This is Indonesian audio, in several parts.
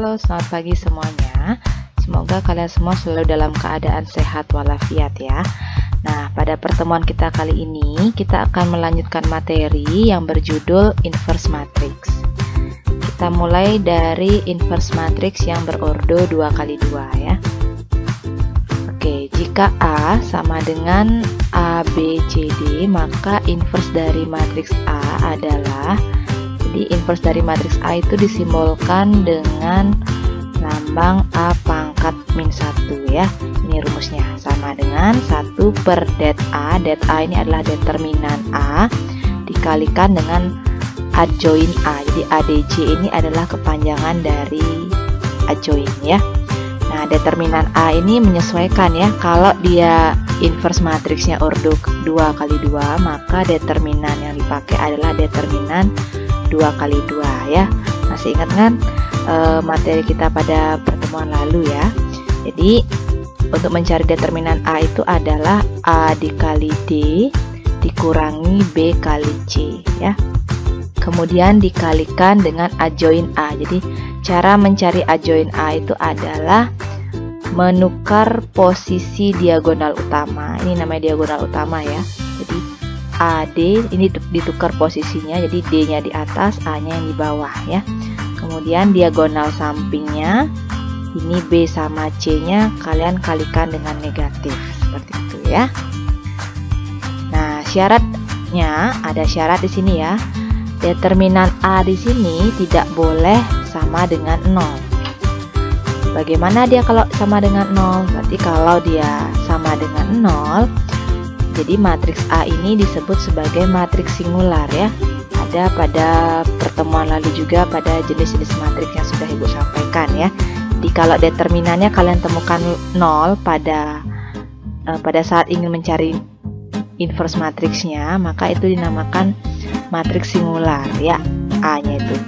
Halo, selamat pagi semuanya. Semoga kalian semua selalu dalam keadaan sehat walafiat ya. Nah, pada pertemuan kita kali ini, kita akan melanjutkan materi yang berjudul inverse matrix. Kita mulai dari inverse matrix yang berordo 2x2 ya. Oke, jika A sama dengan A, B, C, D, maka inverse dari matriks A adalah, jadi inverse dari matriks A itu disimbolkan dengan lambang A pangkat min 1 ya. Ini rumusnya sama dengan 1 per det A. Det A ini adalah determinan A dikalikan dengan adjoin A. Jadi ADJ ini adalah kepanjangan dari adjoin ya. Nah, determinan A ini menyesuaikan ya. Kalau dia inverse matriksnya ordo 2x2, maka determinan yang dipakai adalah determinan 2x2 ya. Masih ingat kan materi kita pada pertemuan lalu ya. Jadi untuk mencari determinan A itu adalah A dikali D dikurangi B kali C ya. Kemudian dikalikan dengan adjoin A. Jadi cara mencari adjoin A itu adalah menukar posisi diagonal utama. Ini namanya diagonal utama ya. Jadi AD ini ditukar posisinya, jadi D-nya di atas, A-nya yang di bawah ya. Kemudian diagonal sampingnya, ini B sama C-nya kalian kalikan dengan negatif, seperti itu ya. Nah, syaratnya ada syarat di sini ya. Determinan A di sini tidak boleh sama dengan 0. Bagaimana dia kalau sama dengan 0? Berarti kalau dia sama dengan 0, jadi matriks A ini disebut sebagai matriks singular ya. Ada pada pertemuan lalu juga pada jenis-jenis matriks yang sudah Ibu sampaikan ya. Jadi kalau determinannya kalian temukan 0 pada saat ingin mencari inverse matriksnya, maka itu dinamakan matriks singular ya, A-nya itu.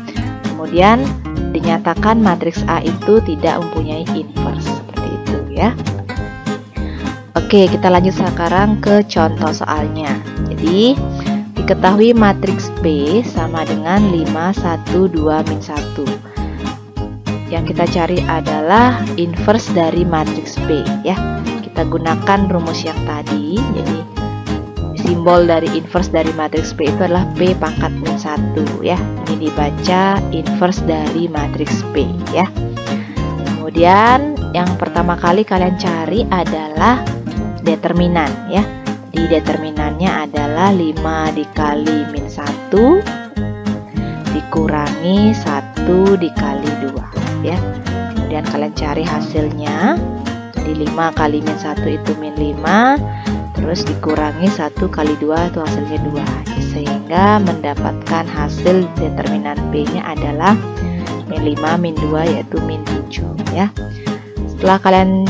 Kemudian dinyatakan matriks A itu tidak mempunyai inverse, seperti itu ya. Oke, kita lanjut sekarang ke contoh soalnya. Jadi, diketahui matriks B sama dengan 5, 1, 2, min 1. Yang kita cari adalah inverse dari matriks B ya. Kita gunakan rumus yang tadi. Jadi, simbol dari inverse dari matriks B itu adalah B pangkat min 1 ya. Ini dibaca inverse dari matriks B ya. Kemudian, yang pertama kali kalian cari adalah determinan ya. Di determinannya adalah 5 dikali min 1 dikurangi 1 dikali 2 ya. Kemudian kalian cari hasilnya. Jadi 5 kali min 1 itu min 5, terus dikurangi 1 kali 2 itu hasilnya 2. Sehingga mendapatkan hasil determinan B-nya adalah min 5 min 2 yaitu min 7 ya. Setelah kalian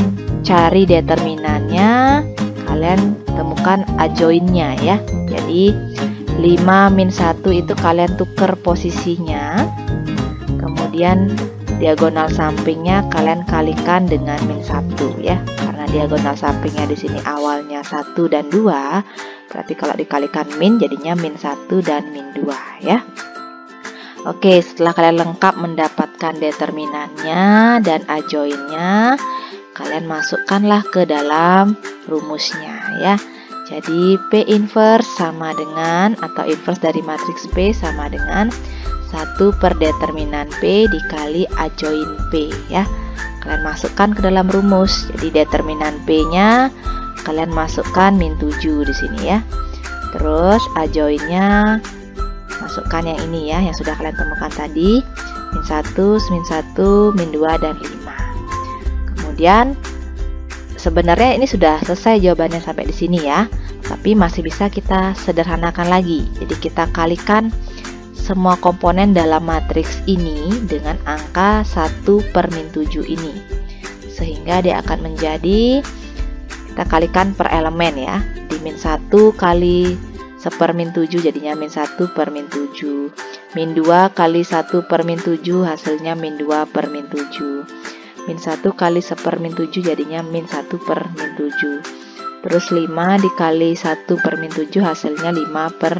cari determinannya, kalian temukan adjoinnya ya. Jadi 5 min 1 itu kalian tuker posisinya. Kemudian diagonal sampingnya kalian kalikan dengan min 1 ya. Karena diagonal sampingnya di sini awalnya 1 dan 2, berarti kalau dikalikan min jadinya min 1 dan min 2 ya. Oke, setelah kalian lengkap mendapatkan determinannya dan adjoinnya, kalian masukkanlah ke dalam rumusnya ya. Jadi P inverse sama dengan, atau inverse dari matriks P sama dengan 1 per determinan P dikali adjoin P ya. Kalian masukkan ke dalam rumus. Jadi determinan P-nya kalian masukkan min 7 di sini ya. Terus adjoinnya masukkan yang ini ya, yang sudah kalian temukan tadi, min 1, min 1, min 2 dan 5. Kemudian sebenarnya ini sudah selesai jawabannya sampai di sini ya, tapi masih bisa kita sederhanakan lagi. Jadi kita kalikan semua komponen dalam matriks ini dengan angka 1 per min 7 ini, sehingga dia akan menjadi, kita kalikan per elemen ya. Di min 1 kali 1 per min 7 jadinya min 1 per min 7. Min 2 kali 1 per min 7 hasilnya min 2 per min 7. Min 1 kali 1 per min 7 jadinya min 1 per min 7. Terus 5 dikali 1 per min 7 hasilnya 5 per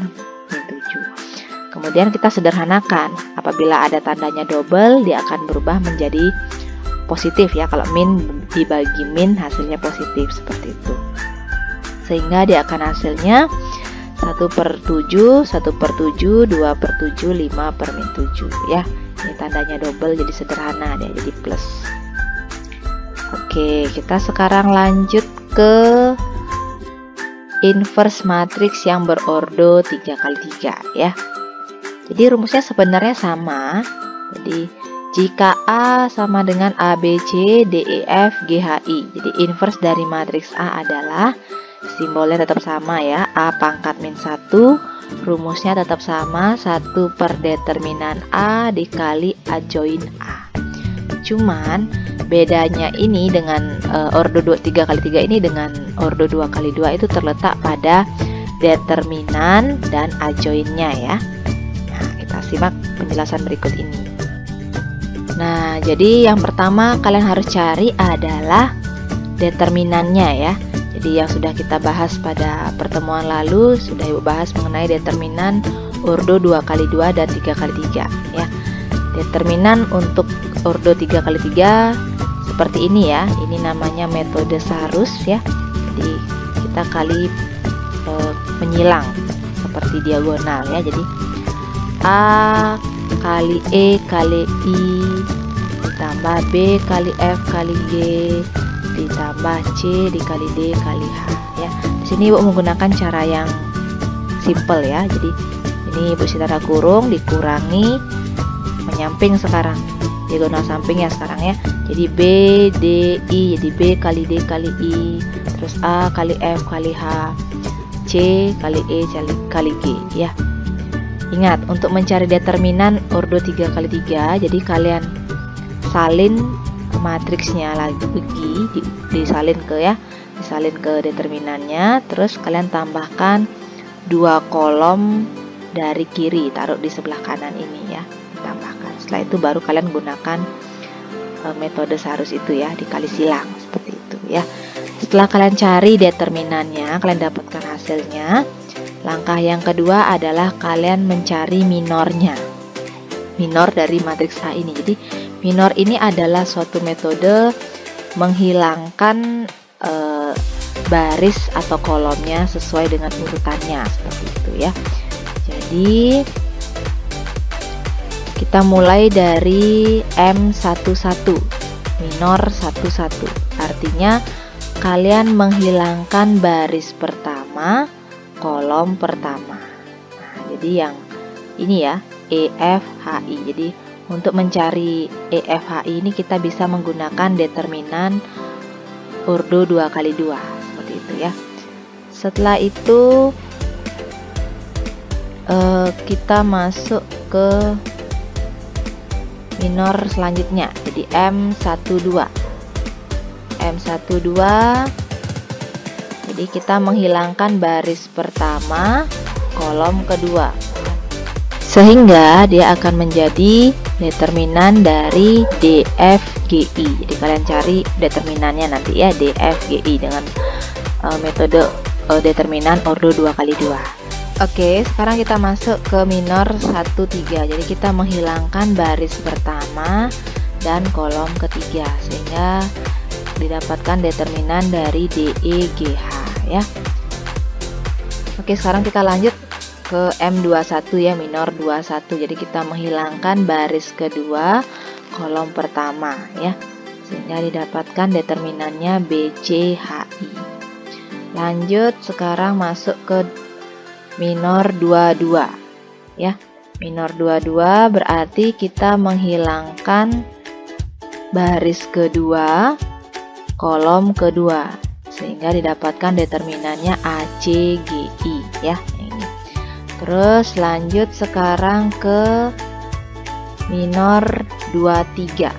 min 7. Kemudian kita sederhanakan. apabila ada tandanya double dia akan berubah menjadi positif ya. Kalau min dibagi min hasilnya positif seperti itu. Sehingga dia akan hasilnya 1/7, 1/7, 2/7, 5/-7 ya. Ini tandanya double jadi sederhana dia jadi plus. Oke, kita sekarang lanjut ke inverse matriks yang berordo 3x3 ya. Jadi rumusnya sebenarnya sama. Jadi jika A sama dengan ABC, DEF, GHI. Jadi inverse dari matriks A adalah simbolnya tetap sama ya, A pangkat min 1. Rumusnya tetap sama, 1/determinan A dikali adjoin A. Cuman bedanya ini dengan ordo 3x3 ini dengan ordo 2x2 itu terletak pada determinan dan adjoinnya ya. Nah, kita simak penjelasan berikut ini. Nah, jadi yang pertama kalian harus cari adalah determinannya ya. Jadi yang sudah kita bahas pada pertemuan lalu, sudah Ibu bahas mengenai determinan ordo 2x2 dan 3x3 ya. Determinan untuk ordo 3x3 seperti ini ya. Ini namanya metode Sarus ya. Jadi kita kali menyilang seperti diagonal ya. Jadi A kali E kali I ditambah B kali F kali G ditambah C dikali D kali H ya. Di sini Ibu menggunakan cara yang simple ya. Jadi ini Ibu tanda kurung dikurangi menyamping sekarang, diagonal samping ya sekarang ya. Jadi B D I, jadi B kali D kali I, terus A kali F kali H, C kali E kali G ya. Ingat untuk mencari determinan ordo 3x3, jadi kalian salin matriksnya lagi, disalin ke determinannya, terus kalian tambahkan 2 kolom dari kiri, taruh di sebelah kanan ini ya, ditambahkan. Setelah itu baru kalian gunakan metode Sarus itu ya, dikali silang seperti itu ya. Setelah kalian cari determinannya, kalian dapatkan hasilnya. Langkah yang kedua adalah kalian mencari minornya, minor dari matriks A ini. Jadi minor ini adalah suatu metode menghilangkan baris atau kolomnya sesuai dengan urutannya seperti itu ya. Jadi kita mulai dari M11, minor 11. Artinya kalian menghilangkan baris pertama, kolom pertama. Nah, jadi yang ini ya, EFHI. Jadi untuk mencari EFHI ini kita bisa menggunakan determinan ordo 2x2 seperti itu ya. Setelah itu kita masuk ke minor selanjutnya. Jadi M12. M12. Jadi kita menghilangkan baris pertama, kolom kedua, sehingga dia akan menjadi determinan dari DFGI. Jadi kalian cari determinannya nanti ya, DFGI dengan metode determinan ordo 2x2. Oke, sekarang kita masuk ke minor 13. Jadi kita menghilangkan baris pertama dan kolom ketiga, sehingga didapatkan determinan dari DEGH ya. Oke, sekarang kita lanjut ke M21 ya, minor 21. Jadi kita menghilangkan baris kedua, kolom pertama ya, sehingga didapatkan determinannya BCHI. Lanjut sekarang masuk ke minor 22 ya. Minor 22 berarti kita menghilangkan baris kedua, kolom kedua, sehingga didapatkan determinannya ACGI ya. Ini. Terus lanjut sekarang ke minor 23.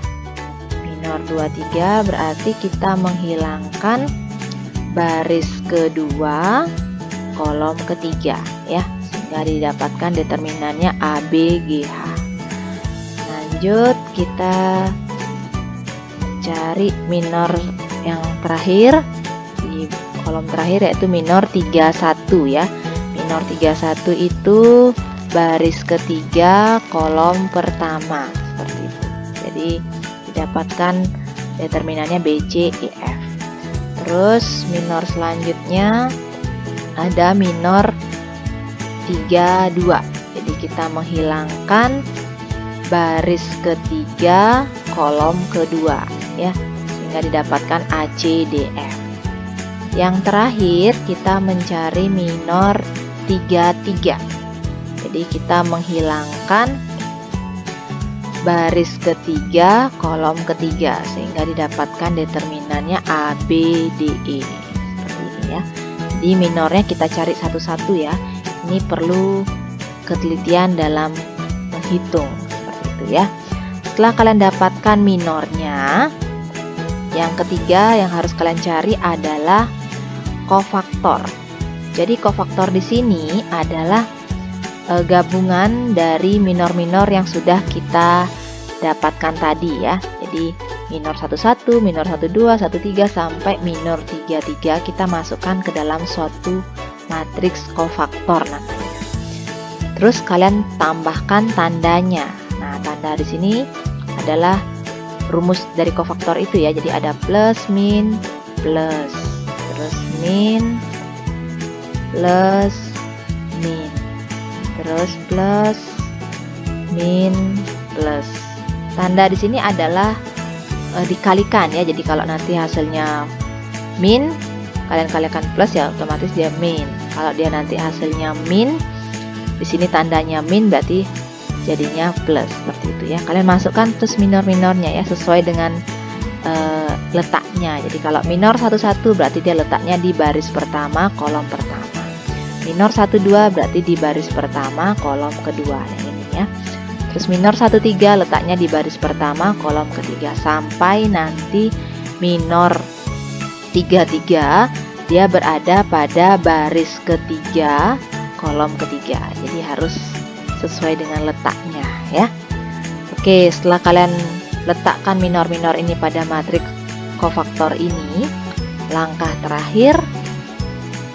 Minor 23 berarti kita menghilangkan baris kedua, kolom ketiga ya, sehingga didapatkan determinannya ABGH. Lanjut kita cari minor yang terakhir di kolom terakhir, yaitu minor 31 ya. Minor 31 itu baris ketiga kolom pertama, seperti itu. Jadi didapatkan determinannya B, C, E, F. Terus minor selanjutnya ada minor 3, 2. Jadi kita menghilangkan baris ketiga kolom kedua ya, sehingga didapatkan A, C, D, F. Yang terakhir kita mencari minor 3, 3. Jadi kita menghilangkan baris ketiga kolom ketiga sehingga didapatkan determinannya A, B, D, E, seperti ini ya. Jadi minornya kita cari satu-satu ya. Ini perlu ketelitian dalam menghitung, seperti itu ya. Setelah kalian dapatkan minornya, yang ketiga yang harus kalian cari adalah kofaktor. Jadi kofaktor di sini adalah gabungan dari minor-minor yang sudah kita dapatkan tadi ya. Jadi minor 11, minor 12, 13 sampai minor 33 kita masukkan ke dalam suatu matriks kofaktor namanya. Terus kalian tambahkan tandanya. Nah, tanda di sini adalah rumus dari kofaktor itu ya. Jadi ada plus, min, plus, terus min, plus, min, terus plus, min, plus. Tanda di sini adalah dikalikan ya. Jadi kalau nanti hasilnya min, kalian kalikan plus ya otomatis dia min. Kalau dia nanti hasilnya min, di sini tandanya min berarti jadinya plus, seperti itu ya. Kalian masukkan terus minor-minornya ya sesuai dengan letaknya. Jadi kalau minor 11 berarti dia letaknya di baris pertama kolom pertama. Minor 12 berarti di baris pertama kolom kedua yang ini ya. Terus minor 13 letaknya di baris pertama kolom ketiga sampai nanti minor 33 dia berada pada baris ketiga kolom ketiga. Jadi harus sesuai dengan letaknya ya. Oke, setelah kalian letakkan minor-minor ini pada matriks kofaktor ini, langkah terakhir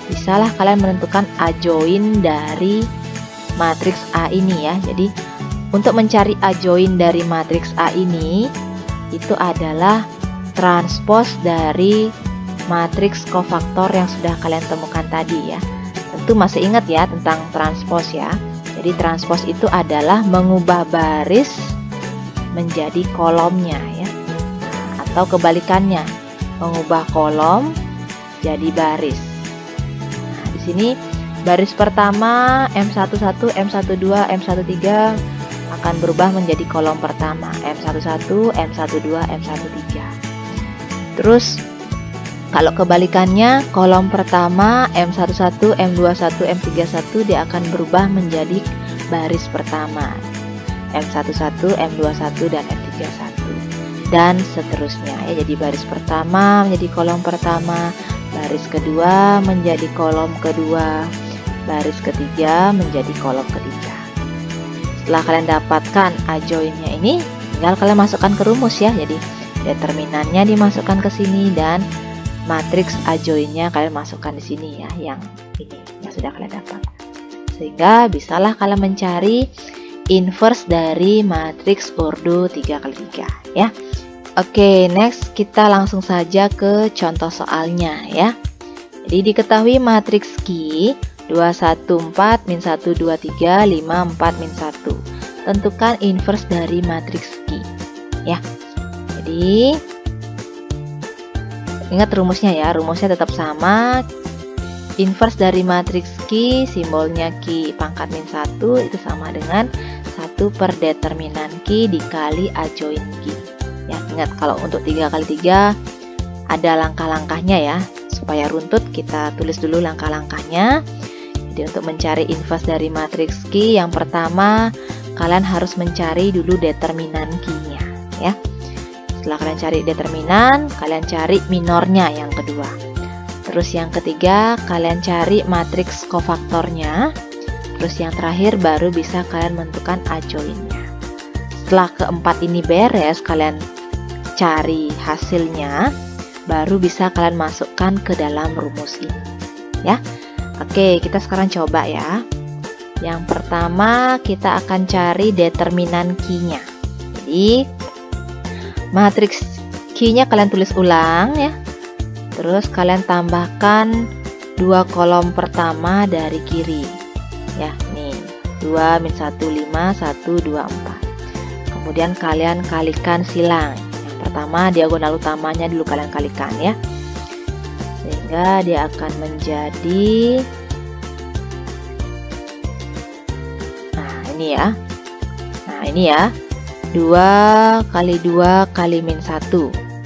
bisalah kalian menentukan adjoin dari matriks A ini ya. Jadi untuk mencari adjoin dari matriks A ini itu adalah transpos dari matriks kofaktor yang sudah kalian temukan tadi ya. Tentu masih ingat ya tentang transpos ya. Jadi transpos itu adalah mengubah baris menjadi kolomnya ya. Atau kebalikannya, mengubah kolom jadi baris. Nah, di sini baris pertama M11, M12, M13 akan berubah menjadi kolom pertama, M11, M12, M13. Terus kalau kebalikannya, kolom pertama M11, M21, M31 dia akan berubah menjadi baris pertama, M11, M21 dan M31 dan seterusnya ya. Jadi baris pertama menjadi kolom pertama, baris kedua menjadi kolom kedua, baris ketiga menjadi kolom ketiga. Setelah kalian dapatkan adjoinnya ini, tinggal kalian masukkan ke rumus ya. Jadi determinannya dimasukkan ke sini dan matriks adjoinnya kalian masukkan di sini ya, yang ini yang sudah kalian dapat. Sehingga bisalah kalian mencari inverse dari matriks ordo 3x3 ya. Oke, next kita langsung saja ke contoh soalnya ya. Jadi diketahui matriks Q 214 min 1 2 3 5 4 min 1. Tentukan inverse dari matriks Q ya. Jadi ingat rumusnya ya, rumusnya tetap sama. Inverse dari matriks Q, simbolnya Q pangkat min 1 itu sama dengan 1 per determinan Q dikali adjoin Q. Ya, ingat kalau untuk 3x3 ada langkah-langkahnya ya. Supaya runtut kita tulis dulu langkah-langkahnya. Jadi untuk mencari inverse dari matriks Q, yang pertama kalian harus mencari dulu determinan Q-nya ya. Setelah kalian cari determinan, kalian cari minornya yang kedua. Terus yang ketiga, kalian cari matriks kofaktornya. Terus yang terakhir baru bisa kalian menentukan adjoinnya. Setelah keempat ini beres, kalian cari hasilnya, baru bisa kalian masukkan ke dalam rumus ini ya. Oke, kita sekarang coba ya. Yang pertama kita akan cari determinan Q-nya. Jadi matriks Q-nya kalian tulis ulang ya. Terus kalian tambahkan 2 kolom pertama dari kiri. Ya, nih. 2 min 1 5 1 2 4. Kemudian kalian kalikan silang. Yang pertama diagonal utamanya dulu kalian kalikan ya. Sehingga dia akan menjadi, nah ini ya. Nah, ini ya. 2 kali 2 kali min 1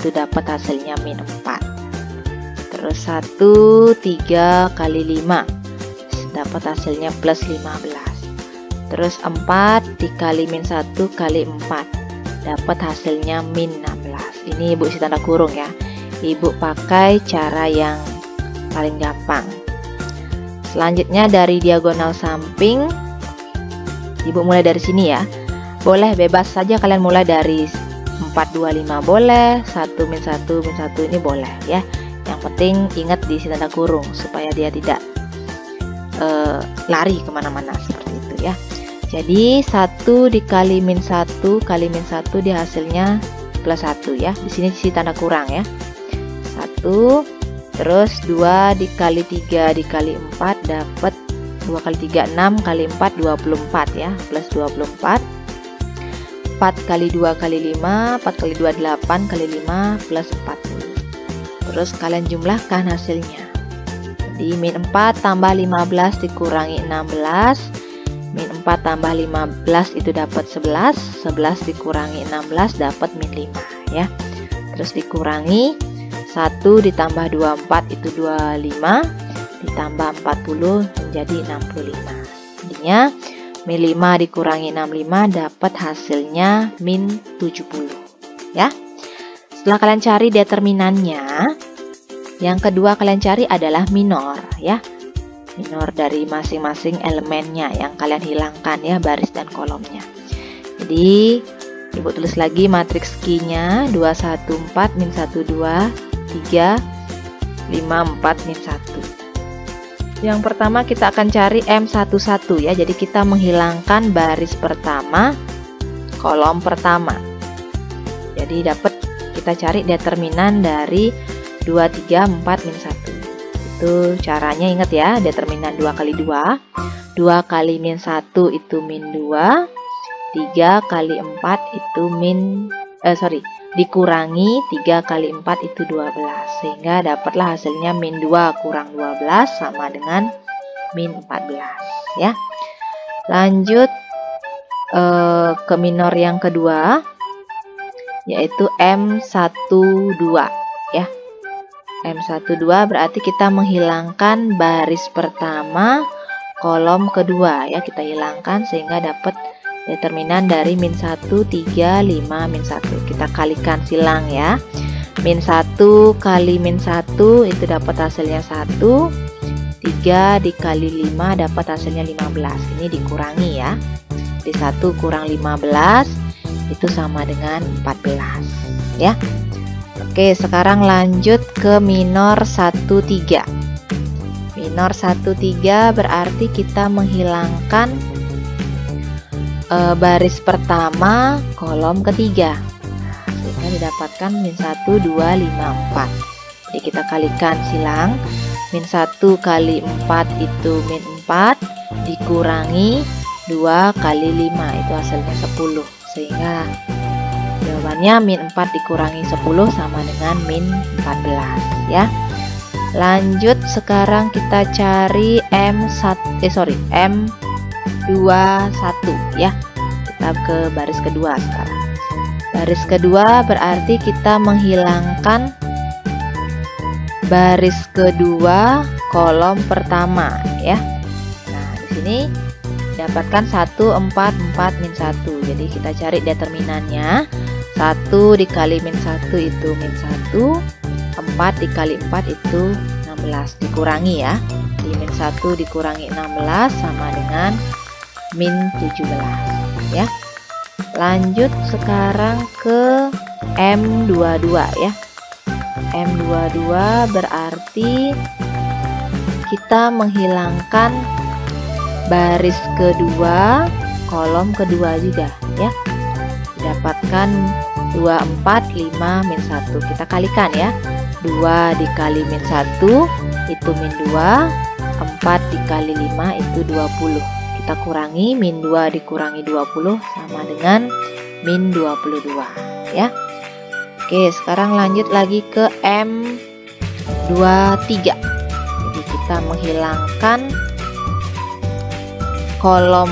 itu dapat hasilnya min 4. Terus 1 3 kali 5 dapat hasilnya plus 15. Terus 4 dikali min 1 kali 4 dapat hasilnya min 16. Ini Ibu isi tanda kurung ya. Ibu pakai cara yang paling gampang. Selanjutnya dari diagonal samping, Ibu mulai dari sini ya. Boleh bebas saja kalian mulai dari 4 2 5 boleh, 1 min 1 min 1 ini boleh ya. Yang penting ingat diisi tanda kurung supaya dia tidak lari kemana-mana seperti itu ya. Jadi 1 dikali min 1 kali min 1 di hasilnya plus 1 ya. Di sini isi tanda kurang ya. 1 terus 2 dikali 3 dikali 4 dapat 2 kali 3 6 kali 4 24 ya, plus 24. 4 kali 2 kali 5 4 kali 2 8 kali 5 plus 40. Terus kalian jumlahkan hasilnya. Jadi min 4 tambah 15 dikurangi 16. Min 4 tambah 15 itu dapat 11. 11 dikurangi 16 dapat min 5 ya. Terus dikurangi 1 ditambah 24 itu 25. Ditambah 40 menjadi 65. Jadinya min 5 dikurangi 65 dapat hasilnya min 70 ya. Setelah kalian cari determinannya, yang kedua kalian cari adalah minor ya. Minor dari masing-masing elemennya yang kalian hilangkan ya, baris dan kolomnya. Jadi Ibu tulis lagi matriks Q-nya 2 1 4 min 1 2 3 5 4 min 1. Yang pertama kita akan cari M11 ya. Jadi kita menghilangkan baris pertama, kolom pertama. Jadi dapat kita cari determinan dari 2 3 4 min 1. Itu caranya ingat ya, determinan 2 kali 2. 2 kali min 1 itu min 2. 3 kali 4 itu dikurangi 3 kali 4 itu 12. Sehingga dapatlah hasilnya min 2 kurang 12 sama dengan min 14 ya. Lanjut ke minor yang kedua, yaitu M12 ya. M12 berarti kita menghilangkan baris pertama, kolom kedua ya, kita hilangkan sehingga dapat determinan dari min 1 3 5 min 1. Kita kalikan silang ya. Min 1 kali min 1 itu dapat hasilnya 1. 3 dikali 5 dapat hasilnya 15. Ini dikurangi ya. Di 1 kurang 15 itu sama dengan 14 ya. Oke, sekarang lanjut ke minor 13. Minor 13 berarti kita menghilangkan baris pertama, kolom ketiga. Nah, sehingga didapatkan min 1 2 5 4. Jadi kita kalikan silang. Min 1 kali 4 itu min 4 dikurangi 2 kali 5 itu hasilnya 10. Sehingga jawabannya min 4 dikurangi 10 sama dengan min 14 ya. Lanjut sekarang kita cari M21 ya. Kita ke baris kedua sekarang. Baris kedua berarti kita menghilangkan baris kedua, kolom pertama ya. Nah, di sini dapatkan 1 4 4 min 1. Jadi kita cari determinannya. 1 dikali min 1 itu min 1. 4 dikali 4 itu 16. Dikurangi ya. Di min 1 dikurangi 16 sama dengan min 17 ya. Lanjut sekarang ke M22 ya. M22 berarti kita menghilangkan baris kedua, kolom kedua juga ya. Dapatkan 2, 4, 5, min 1. Kita kalikan ya. 2 dikali min 1 itu min 2, 4 dikali 5 itu 20. Kita kurangi, min 2 dikurangi 20 sama dengan min 22 ya. Oke, sekarang lanjut lagi ke M23. Jadi kita menghilangkan kolom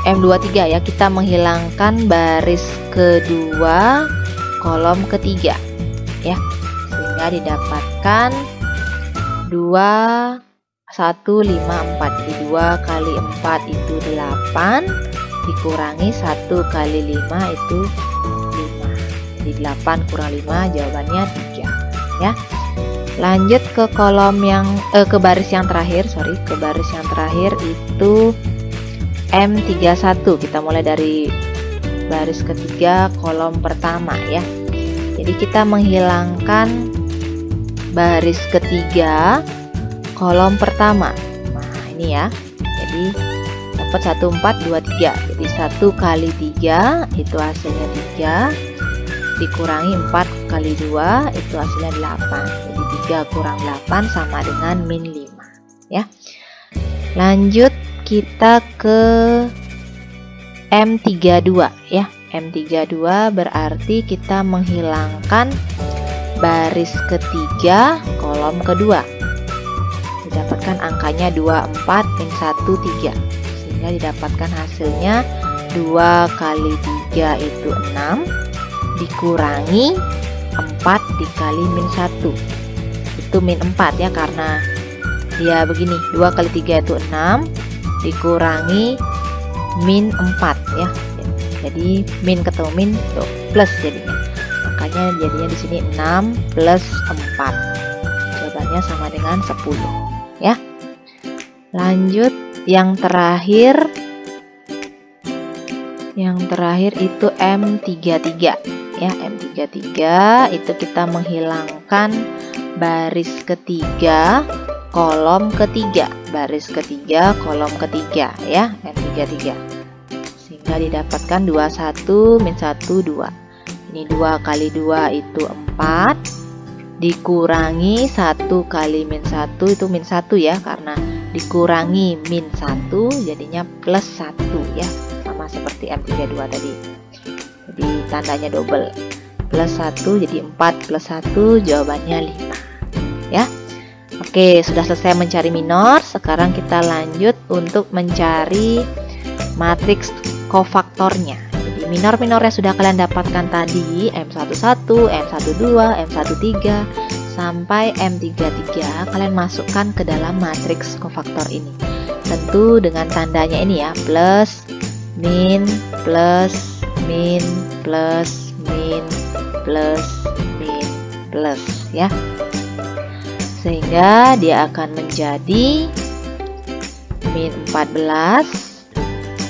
M23 ya, kita menghilangkan baris kedua, kolom ketiga ya, sehingga didapatkan 2, 1, 5, 4. Jadi 2 kali 4 itu 8 dikurangi 1 kali 5 itu 5. Jadi 8 kurang 5 jawabannya 3 ya. Lanjut ke kolom yang ke baris yang terakhir, ke baris yang terakhir itu M31. Kita mulai dari baris ketiga, kolom pertama ya. Jadi kita menghilangkan baris ketiga, kolom pertama. Nah, ini ya. Jadi dapat 1, 4, 2, 3. Jadi 1 kali 3 itu hasilnya 3. Dikurangi 4 kali 2 itu hasilnya 8. Jadi 3 kurang 8 sama dengan min 5 ya. Lanjut kita ke M32 ya. M32 berarti kita menghilangkan baris ketiga, kolom kedua. Didapatkan angkanya 2, 4, min 1, 3. Sehingga didapatkan hasilnya 2 kali 3 itu 6 dikurangi 4 dikali min 1 itu min 4 ya, karena dia begini, 2 kali 3 itu 6 dikurangi min 4 ya. Jadi min ketemu min tuh, plus jadinya. Makanya jadinya di sini 6 plus 4. Jawabannya sama dengan 10 ya. Lanjut yang terakhir. Yang terakhir itu M33 ya. M33 itu kita menghilangkan baris ketiga, kolom ketiga, baris ketiga, kolom ketiga ya, M33. Sehingga didapatkan 21 min 1 2. Ini 2 kali 2 itu 4 dikurangi 1 kali min 1 itu min 1 ya, karena dikurangi min 1 jadinya plus 1 ya, sama seperti M32 tadi. Jadi tandanya double, plus 1 jadi 4 plus 1 jawabannya 5 ya. Oke, sudah selesai mencari minor. Sekarang kita lanjut untuk mencari matriks kofaktornya. Jadi minor-minor yang sudah kalian dapatkan tadi, M11, M12, M13 sampai M33 kalian masukkan ke dalam matriks kofaktor ini. Tentu dengan tandanya ini ya, plus, min, plus, min, plus, min, plus, min, plus ya. Sehingga dia akan menjadi min 14,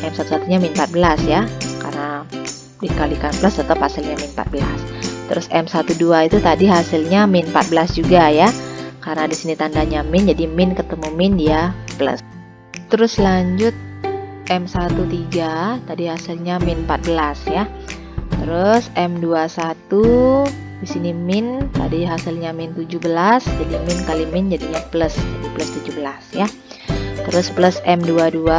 M11-nya min 14 ya, karena dikalikan plus tetap hasilnya min 14. Terus M12 itu tadi hasilnya min 14 juga ya, karena di sini tandanya min, jadi min ketemu min dia plus. Terus lanjut M13 tadi hasilnya min 14 ya. Terus M21 di sini min, tadi hasilnya min 17, jadi min kali min jadinya plus, jadi plus 17 ya. Terus plus M22,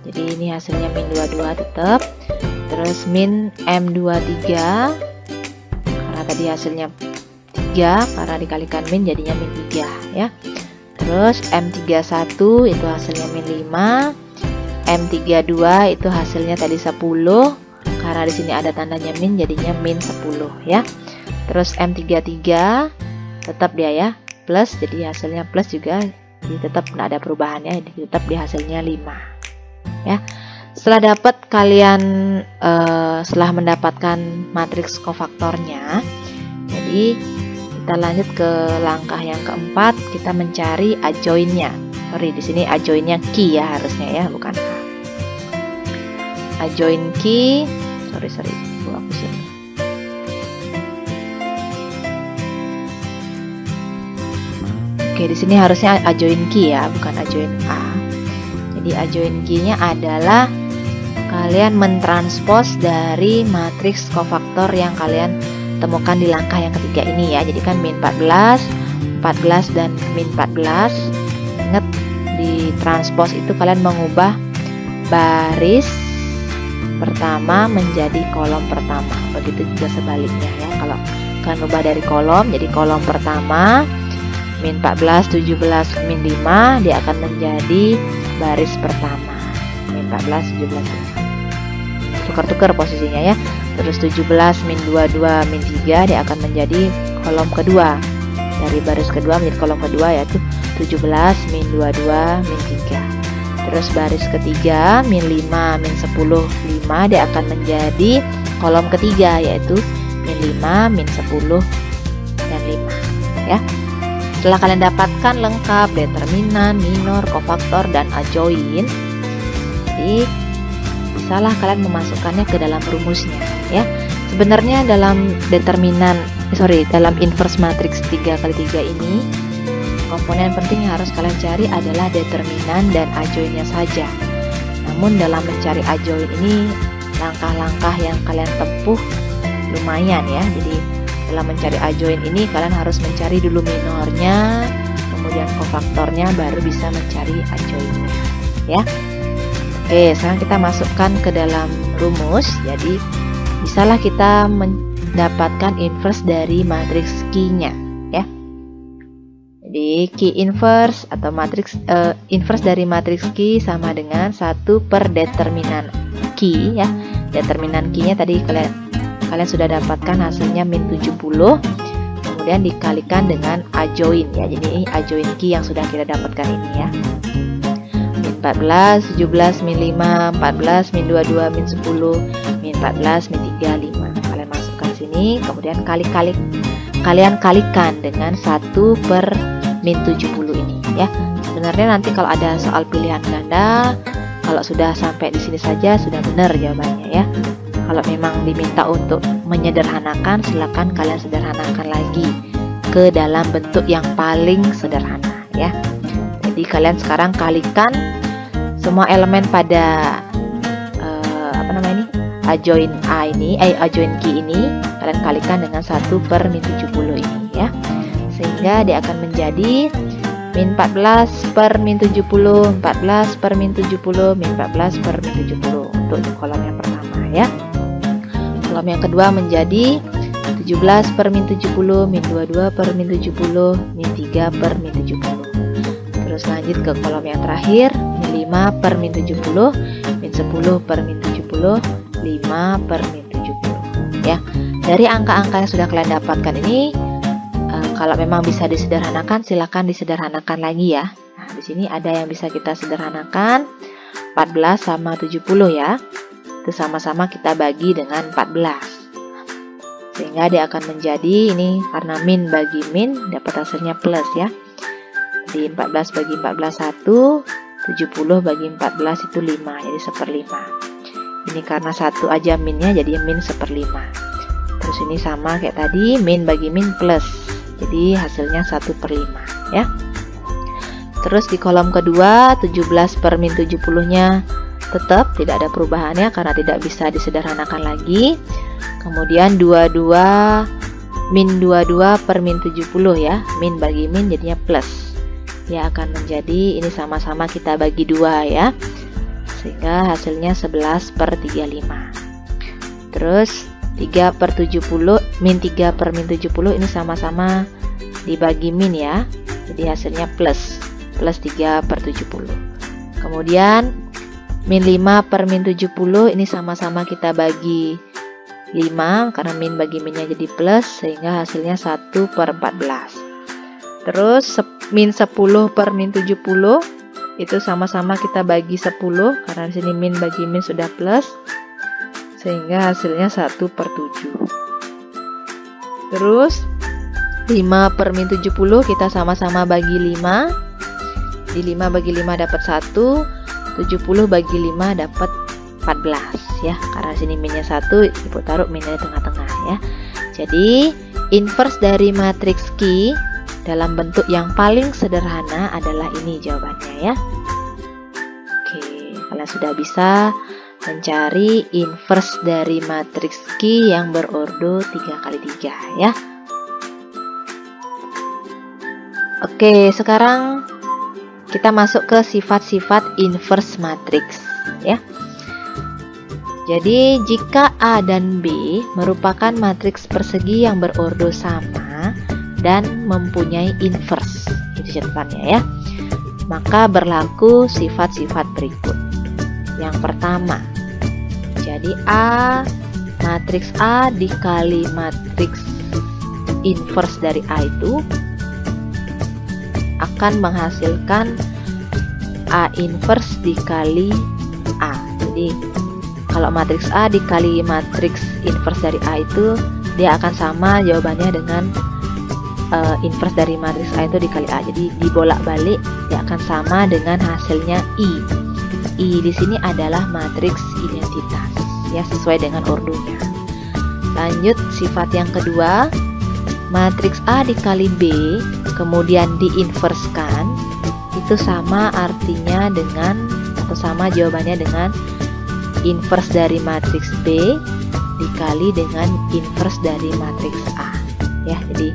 jadi ini hasilnya min 22 tetap. Terus min M23, karena tadi hasilnya 3, karena dikalikan min jadinya min 3 ya. Terus M31 itu hasilnya min 5, M32 itu hasilnya tadi 10, karena di sini ada tandanya min jadinya min 10 ya. Terus M33 tetap dia ya plus, jadi hasilnya plus juga, jadi tetap tidak ada perubahannya, jadi tetap di hasilnya 5 ya. Setelah dapat kalian setelah mendapatkan matriks kofaktornya, jadi kita lanjut ke langkah yang keempat, kita mencari adjoinnya. Sorry, di sini adjoinnya key ya harusnya ya, bukan A. Adjoin key, sorry, gua hapusin. Oke, di sini harusnya adjoin key ya, bukan adjoin A. Jadi adjoint key-nya adalah kalian mentranspos dari matriks kofaktor yang kalian temukan di langkah yang ketiga ini ya. Jadi kan min 14, 14 dan min 14. Ingat, di transpos itu kalian mengubah baris pertama menjadi kolom pertama. Begitu juga sebaliknya ya. Kalau kalian ubah dari kolom jadi kolom pertama, min 14, 17, min 5, dia akan menjadi baris pertama. Min 14, 17, 5. Tukar-tukar posisinya ya. Terus 17 min 22 min 3 dia akan menjadi kolom kedua. Dari baris kedua menjadi kolom kedua, yaitu 17 min 22 min 3. Terus baris ketiga min 5 min 10 5 dia akan menjadi kolom ketiga, yaitu min 5 min 10 dan 5 ya. Setelah kalian dapatkan lengkap determinan, minor, kofaktor dan adjoint, jadi bisalah kalian memasukkannya ke dalam rumusnya ya. Sebenarnya dalam dalam inverse matrix 3x3 ini, komponen penting yang harus kalian cari adalah determinan dan adjointnya saja. Namun dalam mencari adjoint ini, langkah-langkah yang kalian tempuh lumayan ya. Jadi dalam mencari adjoint ini kalian harus mencari dulu minornya, kemudian kofaktornya, baru bisa mencari adjointnya ya. Oke, sekarang kita masukkan ke dalam rumus. Jadi bisalah kita mendapatkan inverse dari matriks key-nya ya. Jadi key inverse atau matriks inverse dari matriks key sama dengan 1 per determinan key ya. Determinan key-nya tadi kalian sudah dapatkan hasilnya min 70, kemudian dikalikan dengan adjoint ya. Jadi ini adjoint key yang sudah kita dapatkan ini ya. 14, 17, min 5, 14, min 22, min 10, min 14, min 3, 5. Kalian masukkan sini, kemudian kalian kalikan dengan 1 per min 70 ini ya. Sebenarnya nanti kalau ada soal pilihan ganda, kalau sudah sampai di sini saja sudah benar jawabannya ya. Kalau memang diminta untuk menyederhanakan, silakan kalian sederhanakan lagi ke dalam bentuk yang paling sederhana ya. Jadi kalian sekarang kalikan semua elemen pada adjoint A ini, adjoint key ini, kalian kalikan dengan 1 per min 70 ini ya. Sehingga dia akan menjadi min 14 per min 70, 14 per min 70, min 14 per min 70 untuk kolom yang pertama ya. Kolom yang kedua menjadi 17 per min 70, min 22 per min 70, min 3 per min 70. Terus lanjut ke kolom yang terakhir, min 5 per min 70, min 10 per min 70, 5 per min 70 ya. Dari angka-angka yang sudah kalian dapatkan ini, kalau memang bisa disederhanakan, silakan disederhanakan lagi ya. Nah, di sini ada yang bisa kita sederhanakan, 14 sama 70 ya. Itu sama-sama kita bagi dengan 14. Sehingga dia akan menjadi ini, karena min bagi min dapat hasilnya plus ya. Di 14 bagi 14 1, 70 bagi 14 itu 5, jadi 1/5. Ini karena satu aja minnya jadi min 1/5. Terus ini sama kayak tadi, min bagi min plus, jadi hasilnya 1/5 ya. Terus di kolom kedua 17 per min 70 nya tetap tidak ada perubahannya karena tidak bisa disederhanakan lagi. Kemudian 22 min 22 per min 70 ya, min bagi min jadinya plus. Dia akan menjadi ini sama-sama kita bagi 2 ya, sehingga hasilnya 11 per 35. Terus 3 per 70, min 3 per min 70 ini sama-sama dibagi min ya, jadi hasilnya plus 3 per 70. Kemudian min 5 per min 70 ini sama-sama kita bagi 5 karena min bagi minnya jadi plus, sehingga hasilnya 1 per 14. Terus min 10 per min 70 itu sama-sama kita bagi 10 karena di sini min bagi min sudah plus, sehingga hasilnya 1 per 7. Terus 5 per min 70 kita sama-sama bagi 5. Di 5 bagi 5 dapat 1, 70 bagi 5 dapat 14 ya. Karena sini minnya 1, ibu taruh minnya di tengah-tengah ya. Jadi inverse dari matriks key dalam bentuk yang paling sederhana adalah ini jawabannya ya. Oke, Nah, sudah bisa mencari inverse dari matriks Q yang berordo 3x3 ya. Oke, sekarang kita masuk ke sifat-sifat inverse matriks ya. Jadi jika A dan B merupakan matriks persegi yang berordo sama dan mempunyai inverse, itu catatannya ya, maka berlaku sifat-sifat berikut. Yang pertama, jadi matriks A dikali matriks inverse dari A itu akan menghasilkan A inverse dikali A. Jadi kalau matriks A dikali matriks inverse dari A itu, dia akan sama jawabannya dengan inverse dari matriks A itu dikali A. Jadi dibolak-balik, dia akan sama dengan hasilnya I. I di sini adalah matriks identitas ya, sesuai dengan ordonya. Lanjut sifat yang kedua, matriks A dikali B kemudian diinverskan, itu sama artinya dengan atau sama jawabannya dengan inverse dari matriks B dikali dengan inverse dari matriks A ya. Jadi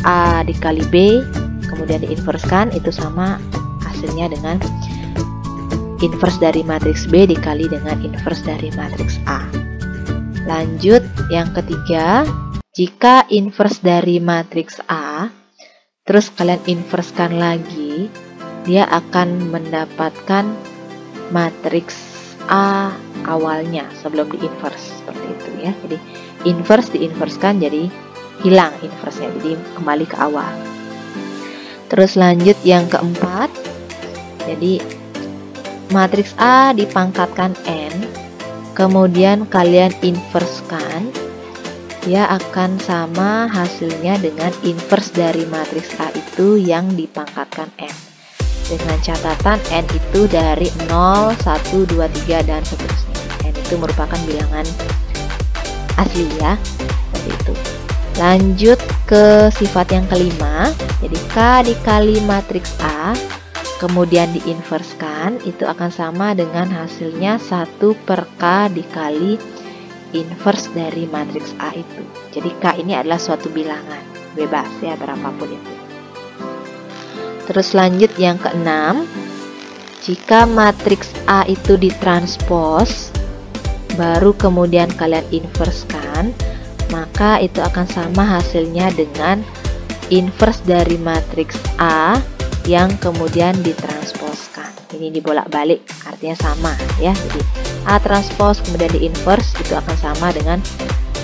A dikali B kemudian diinverskan, itu sama hasilnya dengan inverse dari matriks B dikali dengan inverse dari matriks A. Lanjut yang ketiga, jika inverse dari matriks A terus kalian inverskan lagi, dia akan mendapatkan matriks A awalnya sebelum diinverse, seperti itu ya. Jadi inverse diinverskan jadi hilang inverse-nya, jadi kembali ke awal. Terus lanjut yang keempat, jadi matriks A dipangkatkan N kemudian kalian inverskan, dia akan sama hasilnya dengan inverse dari matriks A itu yang dipangkatkan N. Dengan catatan N itu dari 0, 1, 2, 3 dan seterusnya. N itu merupakan bilangan asli ya, seperti itu. Lanjut ke sifat yang kelima, jadi K dikali matriks A kemudian diinverskan, itu akan sama dengan hasilnya 1 per K dikali inverse dari matriks A itu. Jadi K ini adalah suatu bilangan, bebas ya, berapapun itu. Terus lanjut yang keenam, jika matriks A itu ditranspos baru kemudian kalian inverskan, maka itu akan sama hasilnya dengan inverse dari matriks A yang kemudian ditransposkan. Ini dibolak-balik, artinya sama ya. Jadi A transpos kemudian diinverse, itu akan sama dengan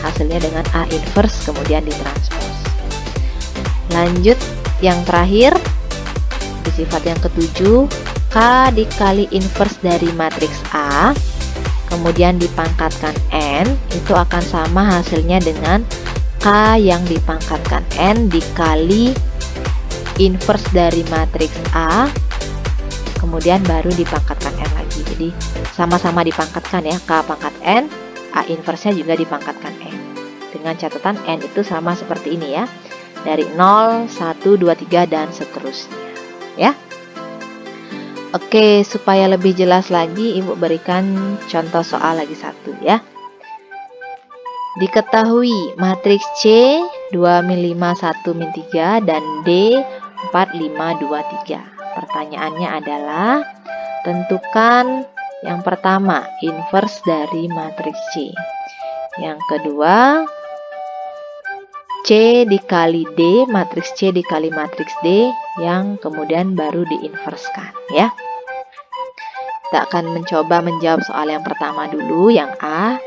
hasilnya dengan A inverse kemudian ditranspos. Lanjut yang terakhir, di sifat yang ketujuh, K dikali inverse dari matriks A kemudian dipangkatkan N, itu akan sama hasilnya dengan K yang dipangkatkan N dikali inverse dari matriks A kemudian baru dipangkatkan N lagi. Jadi sama-sama dipangkatkan ya, K pangkat N, A inverse-nya juga dipangkatkan N. Dengan catatan N itu sama seperti ini ya, dari 0, 1, 2, 3 dan seterusnya ya. Oke, supaya lebih jelas lagi, Ibu berikan contoh soal lagi satu ya. Diketahui matriks C 2 min 5 1 min 3 dan D 4 5 2 3. Pertanyaannya adalah tentukan yang pertama inverse dari matriks C. Yang kedua C dikali D, matriks C dikali matriks D yang kemudian baru diinverskan ya. Kita akan mencoba menjawab soal yang pertama dulu, yang A.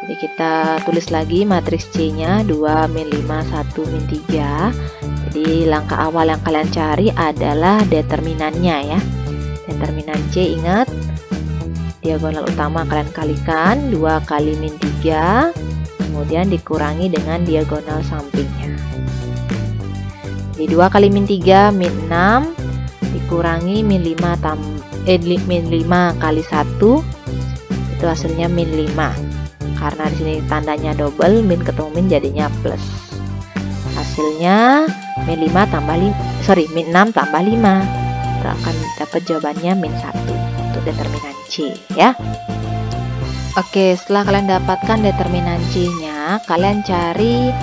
Jadi kita tulis lagi matriks C-nya 2 min 5 1 min 3. Jadi langkah awal yang kalian cari adalah determinannya ya. Determinan C, ingat diagonal utama kalian kalikan 2 kali min 3, kemudian dikurangi dengan diagonal sampingnya. Jadi 2 kali min 3 min 6 dikurangi min 5 kali 1, itu hasilnya min 5. Karena di sini tandanya double, min ketemu min jadinya plus. Hasilnya min 6 tambah 5. Kita akan dapat jawabannya min 1. determinan C ya. Oke, setelah kalian dapatkan determinan C-nya, kalian cari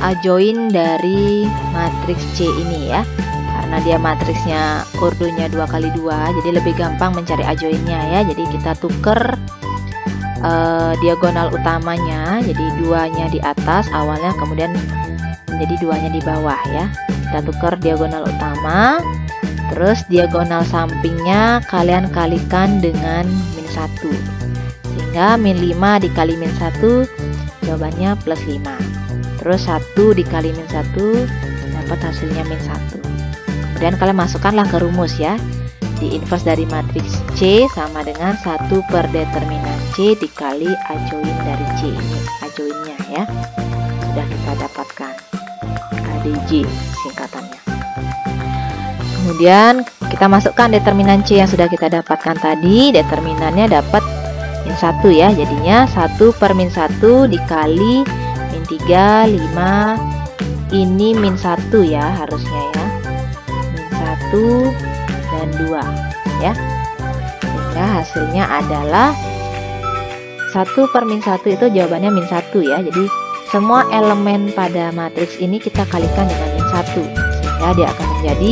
adjoin dari matriks C ini ya. Karena dia matriksnya ordonya 2x2, jadi lebih gampang mencari adjoinnya ya. Jadi kita tuker diagonal utamanya, jadi 2-nya di atas awalnya, kemudian menjadi 2-nya di bawah ya. Kita tuker diagonal utama, terus diagonal sampingnya kalian kalikan dengan -1. Sehingga -5 dikali -1 jawabannya +5. Terus 1 dikali -1 dapat hasilnya -1. Kemudian kalian masukkanlah ke rumus ya. Di inverse dari matriks C sama dengan 1 per determinan C dikali adjoin dari C ini, adjoinnya ya. Sudah kita dapatkan ADJ singkatannya. Kemudian kita masukkan determinan C yang sudah kita dapatkan tadi. Determinannya dapat -1 ya, jadinya 1 per -1 dikali -3, 5, ini -1 ya harusnya ya, -1 dan 2 ya, sehingga hasilnya adalah 1 per -1 itu jawabannya -1 ya. Jadi semua elemen pada matriks ini kita kalikan dengan -1, sehingga dia akan menjadi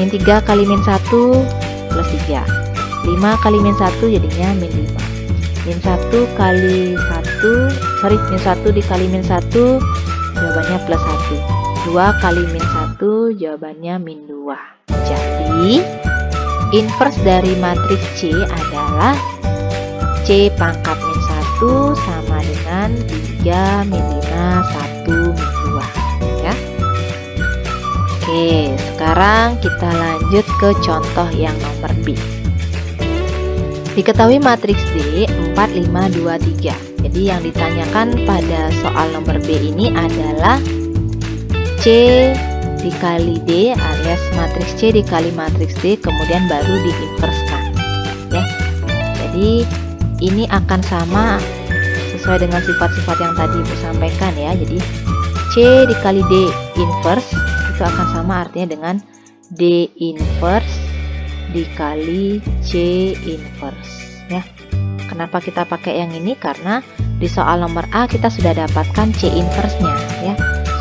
-3 kali -1 plus 3, 5 kali -1 jadinya -5. -1 kali 1 dikali -1 jawabannya +1, 2 kali -1 jawabannya -2. Jadi inverse dari matriks C adalah C pangkat -1 sama dengan 3 -5 1 -2 ya. Oke, sekarang kita lanjut ke contoh yang nomor B. Diketahui matriks D 4, 5, 2, 3. Jadi yang ditanyakan pada soal nomor B ini adalah C dikali D alias matriks C dikali matriks D, kemudian baru diinverskan ya. Jadi ini akan sama sesuai dengan sifat-sifat yang tadi Ibu sampaikan ya. Jadi C dikali D inverse itu akan sama artinya dengan D inverse dikali C inverse ya. Kenapa kita pakai yang ini? Karena di soal nomor A kita sudah dapatkan C inverse-nya ya.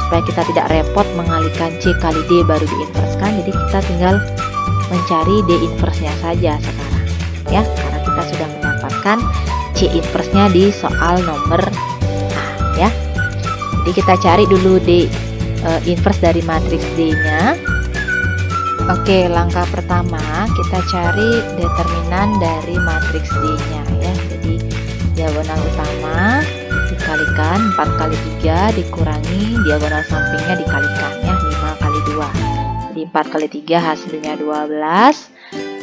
Supaya kita tidak repot mengalikan C kali D baru diinverskan, jadi kita tinggal mencari D inverse-nya saja sekarang ya. Karena kita sudah mendapatkan C inverse-nya di soal nomor A ya. Jadi kita cari dulu D inverse dari matriks D-nya. Oke, langkah pertama kita cari determinan dari matriks D-nya ya. Jadi diagonal utama dikalikan 4 kali 3 dikurangi diagonal sampingnya dikalikan ya, 5 kali 2. Jadi 4 kali 3 hasilnya 12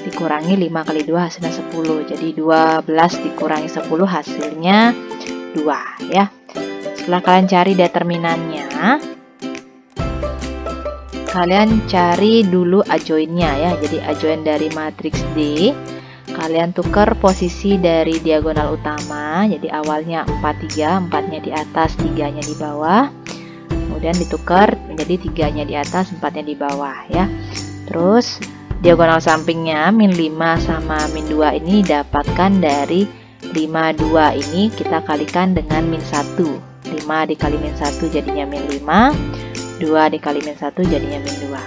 dikurangi 5 kali 2 hasilnya 10. Jadi 12 dikurangi 10 hasilnya 2 ya. Setelah kalian cari determinannya, kalian cari dulu adjoinnya ya. Jadi adjoin dari matriks D, kalian tukar posisi dari diagonal utama. Jadi awalnya 4, 3, 4-nya di atas, 3-nya di bawah. Kemudian ditukar menjadi 3-nya di atas, 4-nya di bawah ya. Terus diagonal sampingnya -5 sama -2 ini dapatkan dari 5, 2 ini kita kalikan dengan -1. 5 dikali -1 jadinya -5. 2 dikali -1 jadinya -2.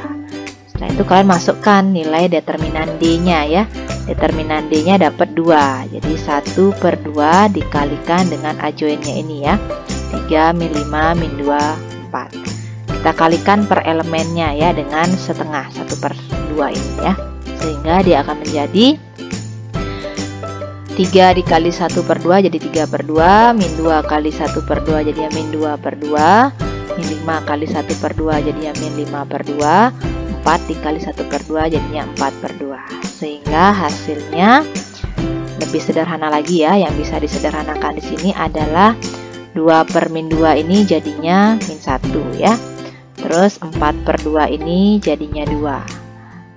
Setelah itu kalian masukkan nilai determinan D-nya ya. Determinan D-nya dapat 2. Jadi 1 per 2 dikalikan dengan adjoinnya ini ya. 3, -5, -2, 4. Kita kalikan per elemennya ya dengan setengah, 1 per 2 ini ya. Sehingga dia akan menjadi 3 dikali 1 per 2 jadi 3 per 2. -2 kali 1 per 2 jadinya -2 per 2. -5 kali 1 per 2 jadinya -5 per 2. 4 dikali 1 per 2 jadinya 4 per 2. Sehingga hasilnya lebih sederhana lagi ya. Yang bisa disederhanakan di sini adalah 2 per -2 ini jadinya -1 ya. Terus 4 per 2 ini jadinya 2.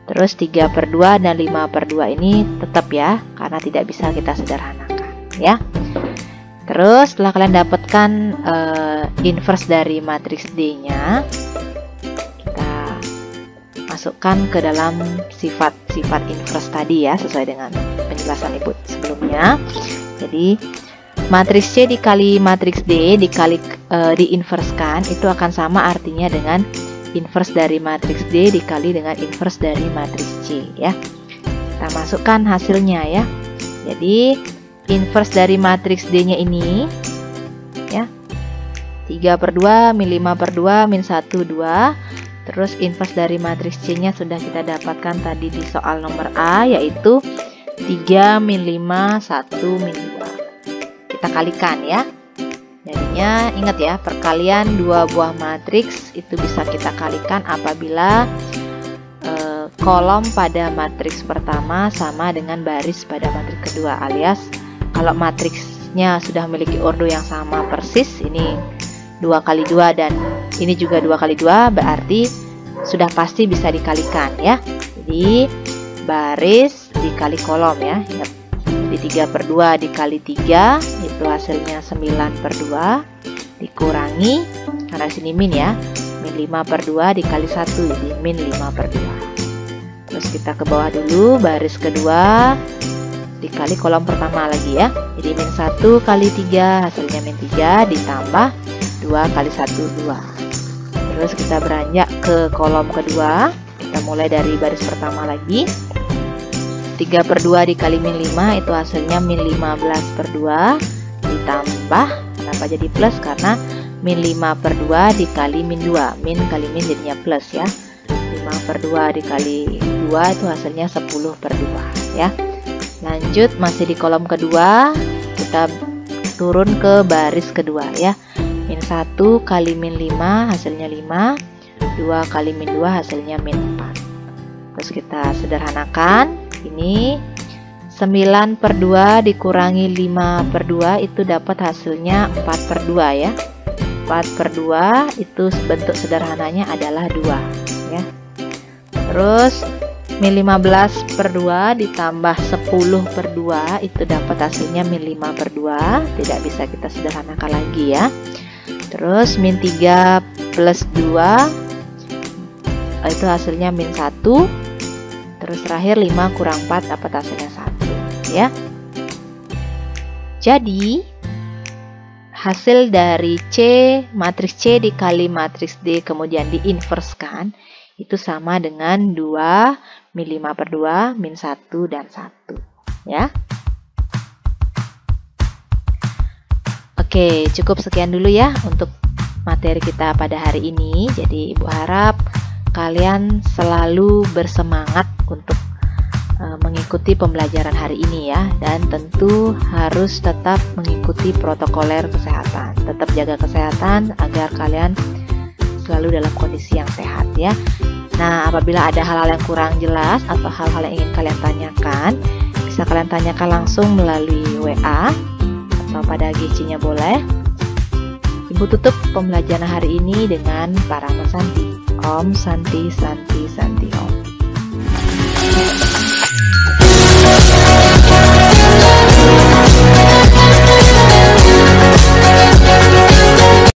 Terus 3 per 2 dan 5 per 2 ini tetap ya, karena tidak bisa kita sederhanakan ya. Terus setelah kalian dapatkan inverse dari matriks D-nya, kita masukkan ke dalam sifat-sifat inverse tadi ya, sesuai dengan penjelasan penjelasan Ibu sebelumnya. Jadi matriks C dikali matriks D diinverskan itu akan sama artinya dengan inverse dari matriks D dikali dengan inverse dari matriks C ya. Kita masukkan hasilnya ya. Jadi inverse dari matriks D-nya ini ya 3/2 min 5/2 min 1 2. Terus inverse dari matriks C-nya sudah kita dapatkan tadi di soal nomor A, yaitu 3 min 5 1 min 2. Kita kalikan ya. Jadinya ingat ya, perkalian dua buah matriks itu bisa kita kalikan apabila kolom pada matriks pertama sama dengan baris pada matriks kedua, alias kalau matriksnya sudah memiliki ordo yang sama persis, ini 2 kali 2 dan ini juga 2 kali 2, berarti sudah pasti bisa dikalikan ya. Jadi baris dikali kolom ya. Ingat. Jadi 3/2 dikali 3 itu hasilnya 9/2 dikurangi, karena sini min ya, min 5/2 dikali 1 jadi min 5/2. Terus kita ke bawah dulu, baris kedua dikali kolom pertama lagi ya. Jadi min 1 kali 3 hasilnya min 3 ditambah 2 kali 1 2. Terus kita beranjak ke kolom kedua. Kita mulai dari baris pertama lagi. 3/2 dikali min 5 itu hasilnya min 15/2 ditambah, kenapa jadi plus? Karena min 5/2 dikali min 2, min kali min jadinya plus ya. 5/2 dikali 2 itu hasilnya 10/2 ya. Lanjut masih di kolom kedua, kita turun ke baris kedua ya. Min 1 kali min 5 hasilnya 5, 2 kali min 2 hasilnya min 4. Terus kita sederhanakan, ini 9/2 dikurangi 5/2 itu dapat hasilnya 4/2 ya. 4/2 itu bentuk sederhananya adalah 2 ya. Terus min 15/2 ditambah 10/2 itu dapat hasilnya min 5/2, tidak bisa kita sederhanakan lagi ya. Terus min 3 plus 2 itu hasilnya min 1. Terus terakhir 5 kurang 4 dapat hasilnya 1 ya. Jadi hasil dari matriks C dikali matriks D kemudian diinverskan itu sama dengan 2 min 5/2 min 1 dan 1 ya. Oke, cukup sekian dulu ya untuk materi kita pada hari ini. Jadi Ibu harap kalian selalu bersemangat untuk mengikuti pembelajaran hari ini ya, dan tentu harus tetap mengikuti protokoler kesehatan. Tetap jaga kesehatan agar kalian selalu dalam kondisi yang sehat ya. Nah, apabila ada hal-hal yang kurang jelas atau hal-hal yang ingin kalian tanyakan, bisa kalian tanyakan langsung melalui WA atau pada GC-nya boleh. Ibu tutup pembelajaran hari ini dengan Parama Santi. Om Santi Santi Santi Om.